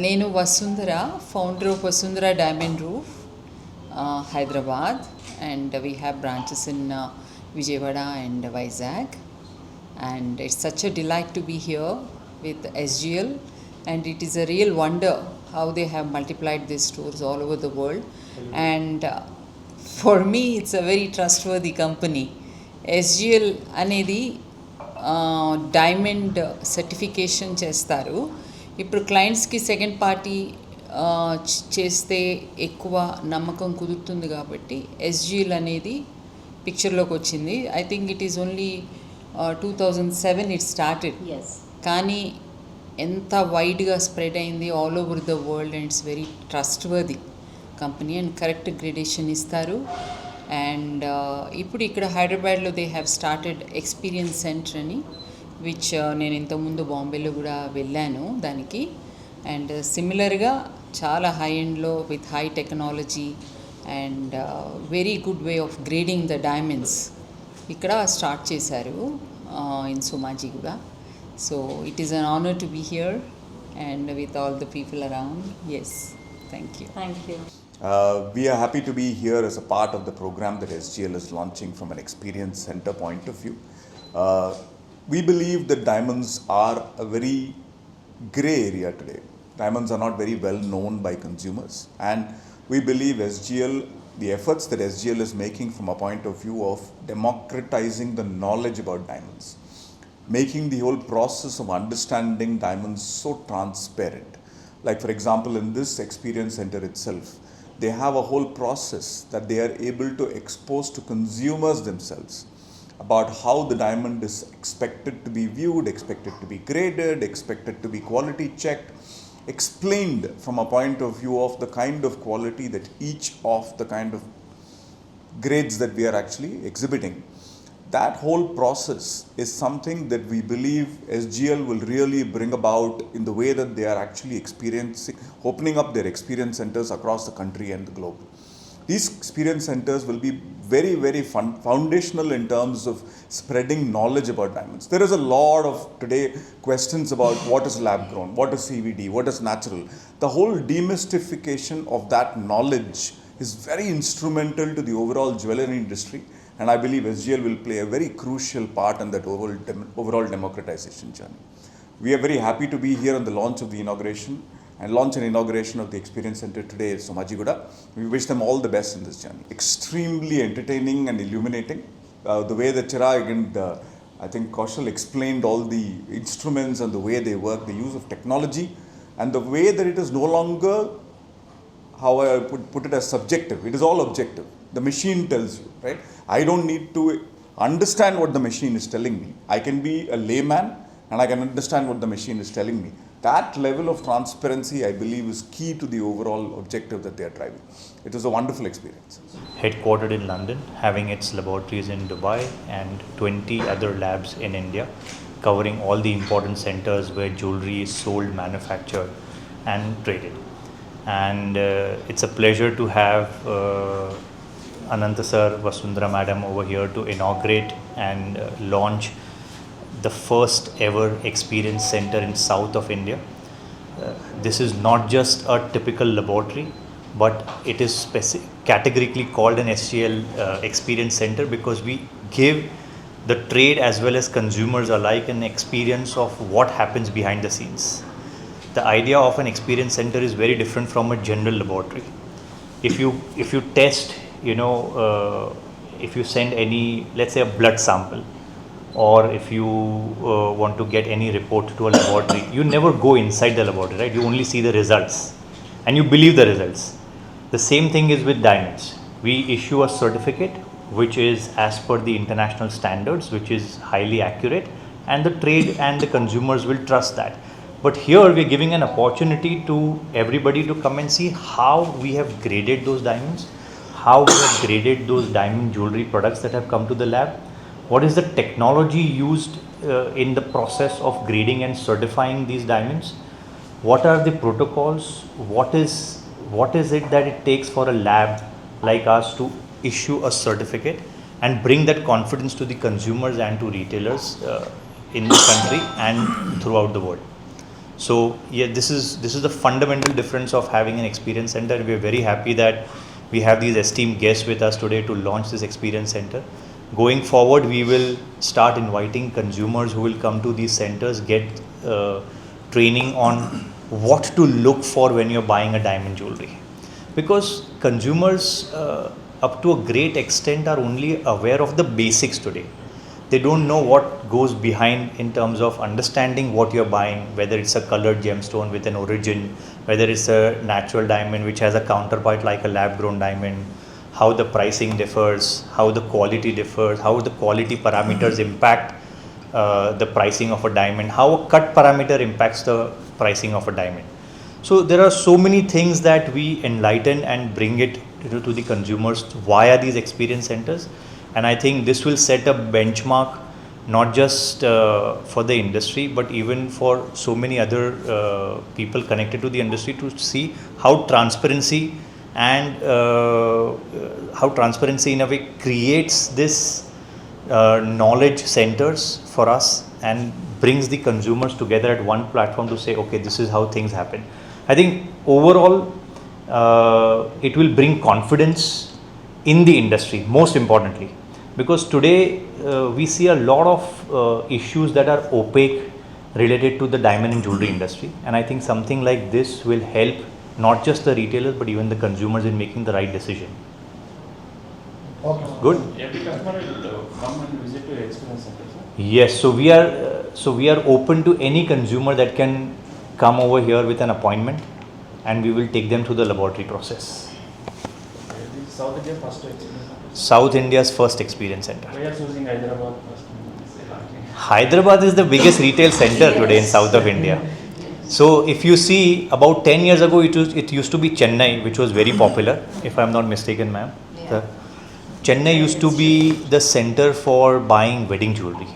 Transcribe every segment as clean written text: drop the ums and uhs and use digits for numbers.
నేను Vasundhara, founder of Vasundhara Diamond Roof, Hyderabad, and we have branches in Vijayawada and Vizag. And it's such a delight to be here with SGL, and it is a real wonder how they have multiplied these stores all over the world. And for me, it's a very trustworthy company. SGL అనేది diamond certification చేస్తారు. ఇప్పుడు క్లయింట్స్కి second party చేస్తే ఎక్కువ నమ్మకం కుదురుతుంది కాబట్టి SGL అనేది పిక్చర్లోకి వచ్చింది. I think it is only 2007 it started. కానీ ఎంత వైడ్గా స్ప్రెడ్ అయింది all over the world, and it's very trustworthy company and correct gradation ఇస్తారు. అండ్ ఇప్పుడు ఇక్కడ హైదరాబాద్లో they have started experience center అని, విచ్ నేను ఇంతకుముందు బాంబేలో కూడా వెళ్ళాను దానికి. అండ్ సిమిలర్గా చాలా హై ఎండ్లో with high technology and very good way of grading the diamonds ఇక్కడ స్టార్ట్ చేశారు in Somajiguda. So it is an honour to be here and with all the people around. Yes, thank you. We are happy to be here as a part of the program that SGL is launching from an experience center point of view. We believe that diamonds are a very grey area today. Diamonds are not very well known by consumers, and we believe the efforts that SGL is making from a point of view of democratizing the knowledge about diamonds, making the whole process of understanding diamonds so transparent. Like for example, in this experience center itself, they have a whole process that they are able to expose to consumers themselves about how the diamond is expected to be viewed, expected to be graded, expected to be quality checked, explained from a point of view of the kind of quality that each of the kind of grades that we are actually exhibiting. That whole process is something that we believe SGL will really bring about in the way that they are actually opening up their experience centers across the country and the globe. These experience centers will be very, very foundational in terms of spreading knowledge about diamonds. There is a lot of today questions about what is lab grown, what is CVD, what is natural. The whole demystification of that knowledge is very instrumental to the overall jewelry industry. And I believe SGL will play a very crucial part in that overall democratization journey. We are very happy to be here on the launch of the inauguration of the Experience Center today at Somajiguda. We wish them all the best in this journey. Extremely entertaining and illuminating. The way that Chirag and I think Kaushal explained all the instruments and the way they work, the use of technology, and the way that it is no longer, how I put it, as subjective. It is all objective. The machine tells you, right? I don't need to understand what the machine is telling me. I can be a layman and I can understand what the machine is telling me. That level of transparency, I believe, is key to the overall objective that they are driving. It was a wonderful experience. Headquartered in London, having its laboratories in Dubai and 20 other labs in India, covering all the important centers where jewelry is sold, manufactured and traded. And it's a pleasure to have Ananta sir, Vasundhara madam over here to inaugurate and launch the first ever experience center in south of India. This is not just a typical laboratory, but it is categorically called an SGL experience center because we give the trade as well as consumers alike an experience of what happens behind the scenes. The idea of an experience center is very different from a general laboratory. If you test, if you send any, let's say, a blood sample, or if you want to get any report to a laboratory, you never go inside the laboratory, right? You only see the results and you believe the results. The same thing is with diamonds. We issue a certificate which is as per the international standards, which is highly accurate, and the trade and the consumers will trust that. But here we are giving an opportunity to everybody to come and see how we have graded those diamonds, how we have graded those diamond jewelry products that have come to the lab, what is the technology used in the process of grading and certifying these diamonds, what are the protocols, what is it that it takes for a lab like us to issue a certificate and bring that confidence to the consumers and to retailers in the country and throughout the world. So yeah, this is the fundamental difference of having an experience center. We are very happy that we have these esteemed guests with us today to launch this experience center. Going forward, we will start inviting consumers who will come to these centers, get training on what to look for when you're buying a diamond jewelry, because consumers up to a great extent are only aware of the basics today. They don't know what goes behind in terms of understanding what you're buying, whether it's a colored gemstone with an origin, whether it's a natural diamond which has a counterpart like a lab grown diamond, how the pricing differs, how the quality differs, how the quality parameters impact the pricing of a diamond, how a cut parameter impacts the pricing of a diamond. So there are so many things that we enlighten and bring it to the consumers via these experience centers. And I think this will set a benchmark not just for the industry, but even for so many other people connected to the industry, to see how transparency in a way creates this knowledge centers for us and brings the consumers together at one platform to say, okay, this is how things happen. I think overall it will bring confidence in the industry, most importantly, because today we see a lot of issues that are opaque related to the diamond and jewelry industry, and I think something like this will help not just the retailers but even the consumers in making the right decision. Okay. Good. Every customer will come and visit to your experience center, sir? Yes, so we are open to any consumer that can come over here with an appointment, and we will take them through the laboratory process. Okay, this is South India first experience center. South India's first experience center. Why are choosing Hyderabad first? Hyderabad is the biggest retail center today in south of India. So if you see, about 10 years ago it used to be Chennai, which was very popular, if I'm not mistaken, ma'am. Yeah. Chennai used to be the center for buying wedding jewelry.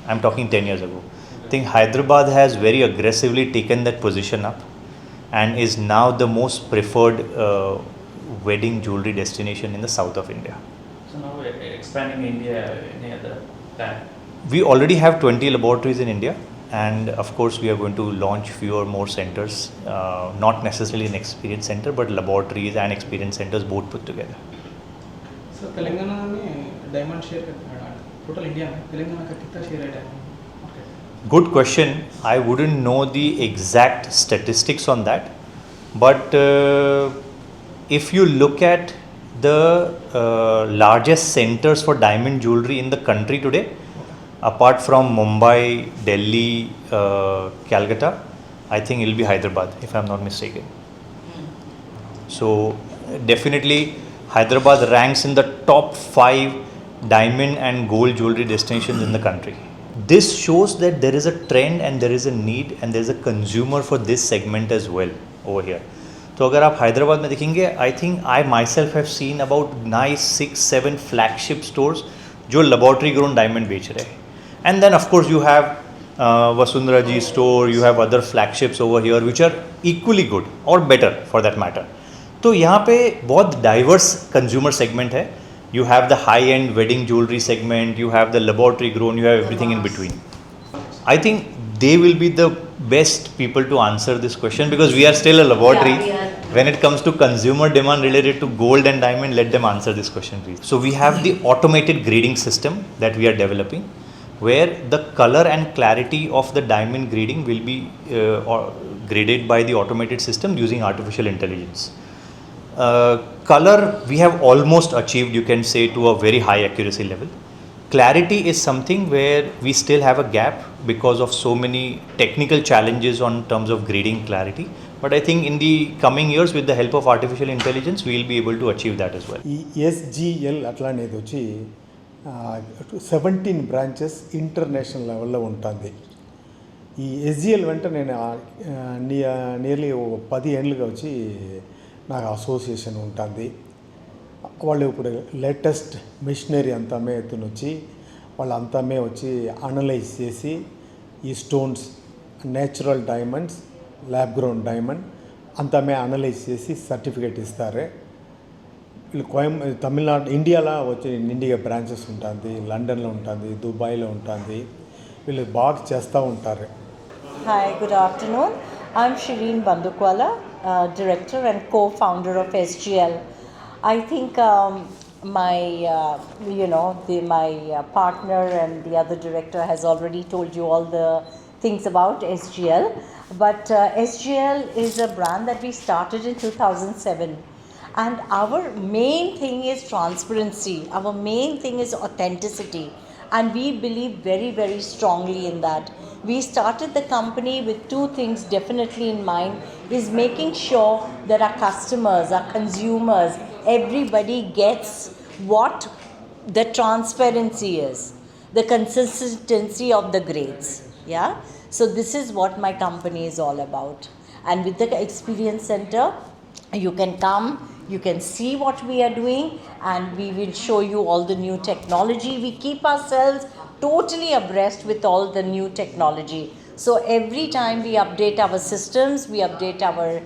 I'm talking 10 years ago. I think Hyderabad has very aggressively taken that position up and is now the most preferred wedding jewelry destination in the south of India. So now expanding India, any other plan? We already have 20 laboratories in India, and of course we are going to launch fewer more centers, not necessarily an experience center but laboratories and experience centers both put together. Sir Telangana में diamond share total India में तेलंगाना का कितना share है diamond? Good question. I wouldn't know the exact statistics on that, but if you look at the largest centers for diamond jewelry in the country today, apart from Mumbai, Delhi, Calcutta, I think it will be Hyderabad, if I'm not mistaken. So definitely Hyderabad ranks in the top 5 diamond and gold jewelry destinations in the country. This shows that there is a trend and there is a need and there is a consumer for this segment as well over here. तो अगर आप हैदराबाद में देखेंगे, I think I myself have seen about 6-7 flagship stores जो laboratory grown diamond बेच रहे हैं. And then of course you have Vasundhara ji store, you have other flagships over here which are equally good or better for that matter. तो यहाँ पे बहुत diverse consumer segment है. You have the high-end wedding jewelry segment, you have the laboratory grown, you have everything in between. I think they will be the best people to answer this question because we are still a laboratory. When it comes to consumer demand related to gold and diamond, let them answer this question, please. So we have the automated grading system that we are developing, where the color and clarity of the diamond grading will be graded by the automated system using artificial intelligence. Color we have almost achieved, you can say, to a very high accuracy level. Clarity is something where we still have a gap because of so many technical challenges on terms of grading clarity. But I think in the coming years, with the help of artificial intelligence, we will be able to achieve that as well. ఈ SGL అట్లా అనేది వచ్చి 17 branches international లెవెల్లో ఉంటుంది. ఈ SGL వెంట నేను nearly 10 ఏళ్ళుగా వచ్చి నాకు అసోసియేషన్ ఉంటుంది. వాళ్ళు ఇప్పుడు లేటెస్ట్ మిషనరీ అంతామే ఎత్తున వచ్చి వాళ్ళంతామే వచ్చి అనలైజ్ చేసి ఈ stones natural diamonds, lab grown diamond అంతామే అనలైజ్ చేసి సర్టిఫికేట్ ఇస్తారు. వీళ్ళు తమిళనాడు, ఇండియాలో వచ్చి ఇండియా బ్రాంచెస్ ఉంటుంది, లండన్లో ఉంటుంది, దుబాయ్లో ఉంటుంది. వీళ్ళు బాగా చేస్తూ ఉంటారు. Hi, good afternoon. I'm Shireen Bandukwala, director and co-founder of SGL. I think my partner and the other director has already told you all the things about SGL. But SGL is a brand that we started in 2007. And our main thing is transparency. Our main thing is authenticity. And we believe very, very strongly in that. We started the company with two things definitely in mind, is making sure that our customers, our consumers, everybody gets what the transparency is, the consistency of the grades. Yeah. So this is what my company is all about. And with the experience center, you can come, you can see what we are doing, and we will show you all the new technology. We keep ourselves totally abreast with all the new technology. So every time we update our systems, we update our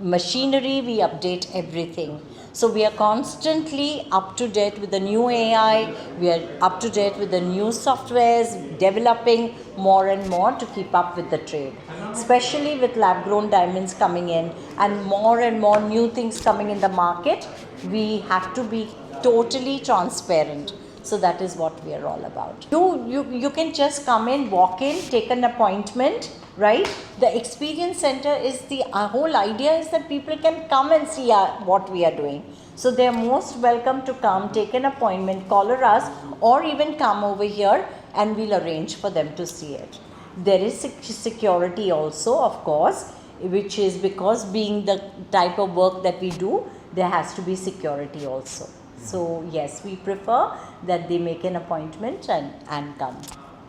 machinery, we update everything. So we are constantly up to date with the new AI, we are up to date with the new softwares, developing more and more to keep up with the trade. Especially with lab grown diamonds coming in and more new things coming in the market, we have to be totally transparent. So that is what we are all about. You can just come in, walk in, take an appointment, right? The experience center is our whole idea is that people can come and see what we are doing. So they are most welcome to come, take an appointment, call us, or even come over here and we'll arrange for them to see it. There is security also, of course, which is because being the type of work that we do, there has to be security also. So yes, we prefer that they make an appointment and come.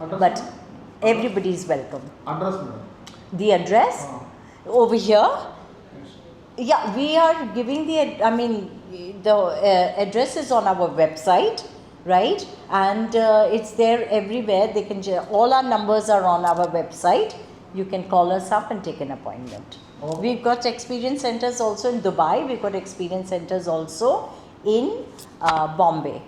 But everybody is welcome. Address, madam. The address over here. Yeah, we are giving the address is on our website, right? And it's there everywhere. They can all our numbers are on our website. You can call us up and take an appointment. Okay. We've got experience centers also in Dubai. We've got experience centers also in Bombay.